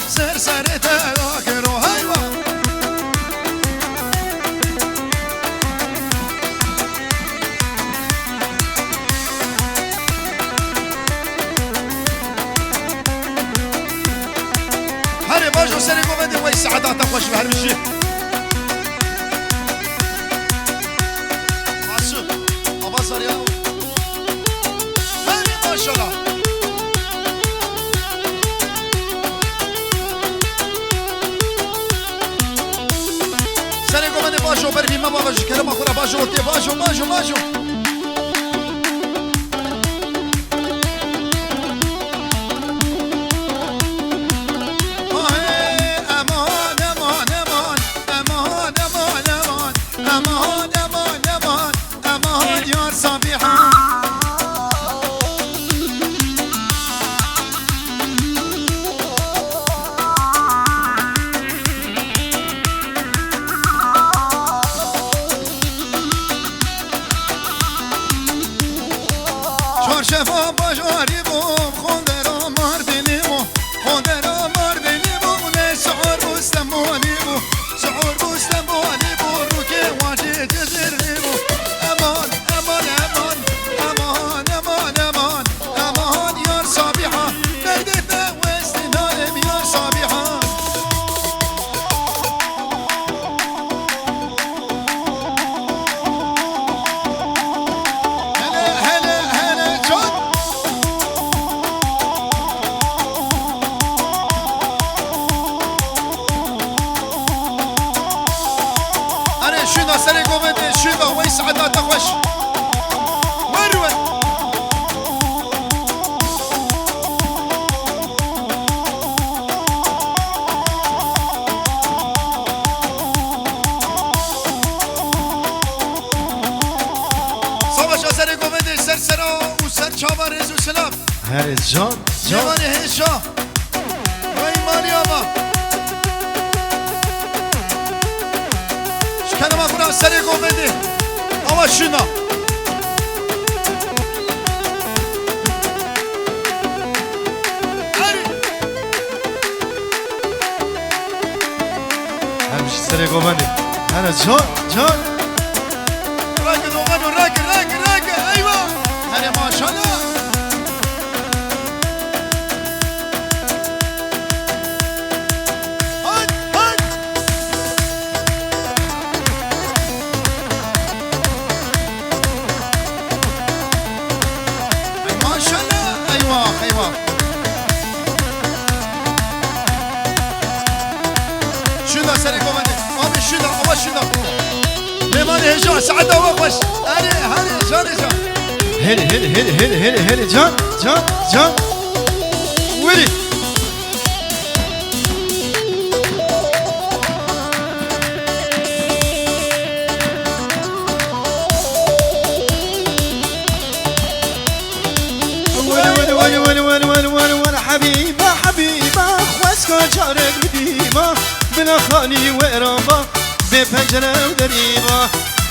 سر سر تلاك رو هیوا هري باجو سري قومدي وي سعادات خوش بهالمشي معصوب ابصر يا هري ما شاء الله سري قومدي باجو برمي ما باجو كلام اخرى باجو تي باجو باجو باجو شفا بجاری بوم خوندرا مردنی بو خوندرا مردنی بو نه شعور بستمانی بو شعور بستمانی بو رو که واجه جزیری بو امان امان امان امان امان امان امان یار صابیحا مردت وستی نالم یار صابیحا شنو سري قومدي شنو وين سعادات تخوش مروه صباح سري قومدي سرسرا وسر شابا رز وسلام هرز جان جواني هشا وين ماليابا كلام أخرى سري قومدي أما شنا همش سري قومدي هرز جان جان راكد وغنو راكد راكد راكد أيوة هلا ما شاء الله شنو سري قومدي أبي شنو أول شنو لماني هجوا سعادة وخوش هري هري جاني جان هري هري هري هري هري هري جان جان جان ويلي حبيبة حبيبة خواسكا جارك مديمة بلا خالي ورابا بپنجره ودريبة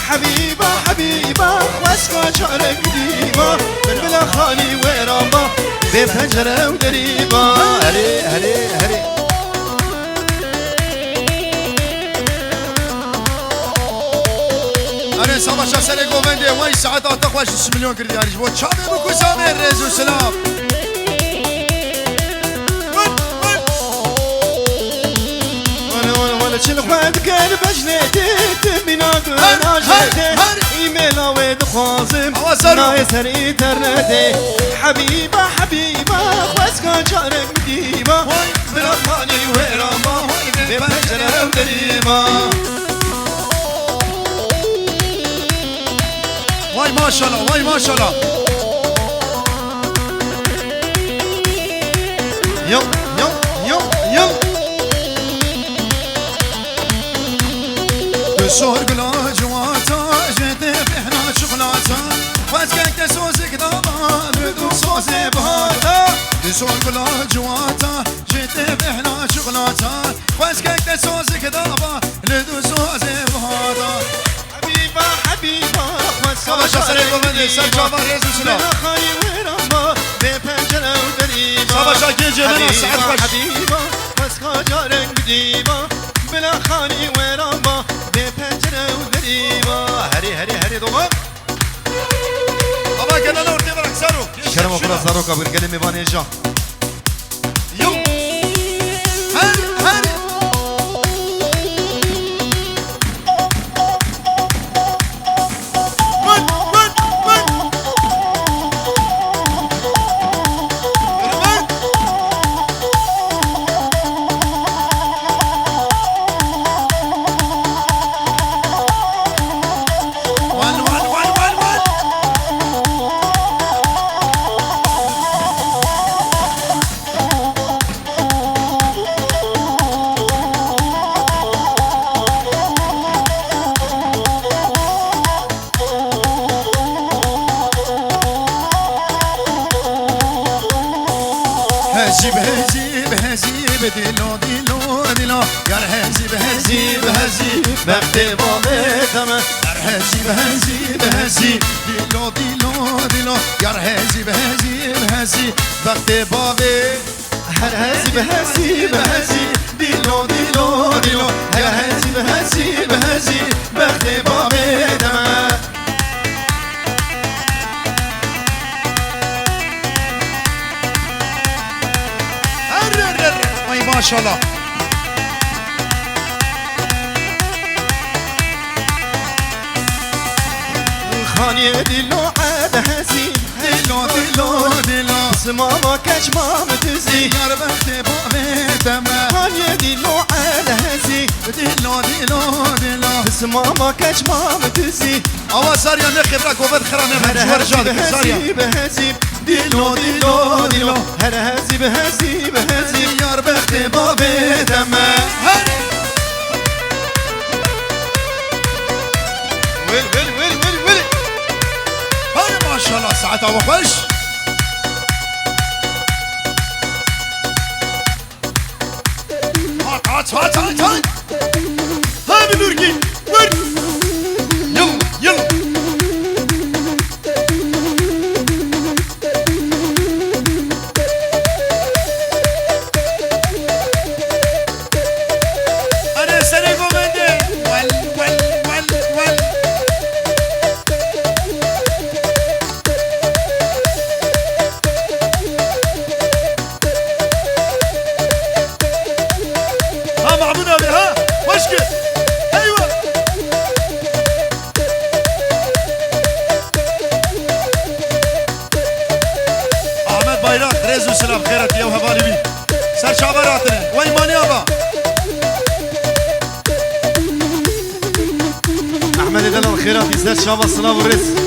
حبيبة حبيبة خواسكا جارك مديمة بلا خالي ورابا بپنجره ودريبة هري هري هري هري صباح سري قومدي وين سعادات تخوش 6 مليون كردي هري جبوت شابي بكو سامي الرز وسلام چل خود کر بجنیت بیناد ناجده ایمیل آوید خوازم نای سر اینترنته حبیبه حبیبه خواسکا جارک مدیمه برامانی و اراما به پنجره و دریمه وای ماشاءالله وای ماشاءالله يو يو يو يو بشهر قلا جواتا جيتي بحنا شغلاتا فاسكك تسوزك دابا ردو صوزي بهاتا بشهر قلا جواتا جيتي بحنا شغلاتا فاسكك تسوزك دابا ردو صوزي بهاتا حبيبة حبيبة خلاص سريكم من سرجابا ريزو سلام خالي ويرما بپنجره و دریبا صباح شاكين جميلة سعد خوش حبيبة خواسکا ديما بلا خاني ورابا ببنجرة ودريبا هري دوما بابا قال لنا ورتي برك سارو كلام افرا سارو قبل كلمه باني جا يو هري هزيب ديلو ديلو ديلو يا هزيب بختي بابي تمام هزيب ديلو ديلو ديلو يا هزيب بختي بابي هزيب ديلو ديلو ديلو يا هزيب بختي بابي تمام ما شاء الله خاني دلو عاد هزي ديلو سما ما كاش ما متزي يا ربحتي بابي تمام خاني دلو عاد هزي ديلو سما ما كاش ما متزي اوا ساريا نخبرك وبد خرانه مجور جاد ساريا هزيب ديلو هر هزيب يا ربحتي بابي تمام ويل هاي ما شاء الله ساعتها وخش هات هاي بنوركي ور يلا انا سريكو مندي ول ها معبود ابي ها مشكل ايوه احمد بايراق ريز وسلام خيرت يا وهبالي بي سر شعبراتنا وين ماني ابا احمد دلال الخيرات يزداد شباب الصلاه والرزق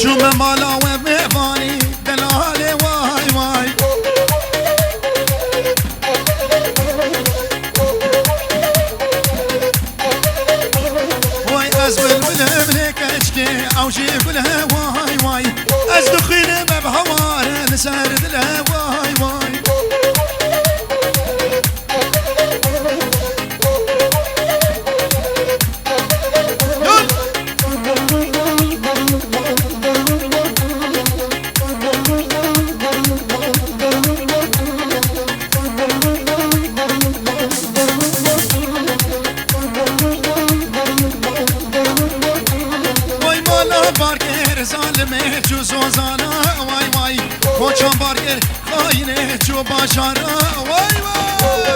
شوم مالا و میوانی دلاله وای وای وای از بلبله بلکشکی او شی بله وای وای از دخیل مبهواره نسر دله وای وای ظالمه چو سوزانا وای وای کوچم بارگر خاینه چو باشانا وای وای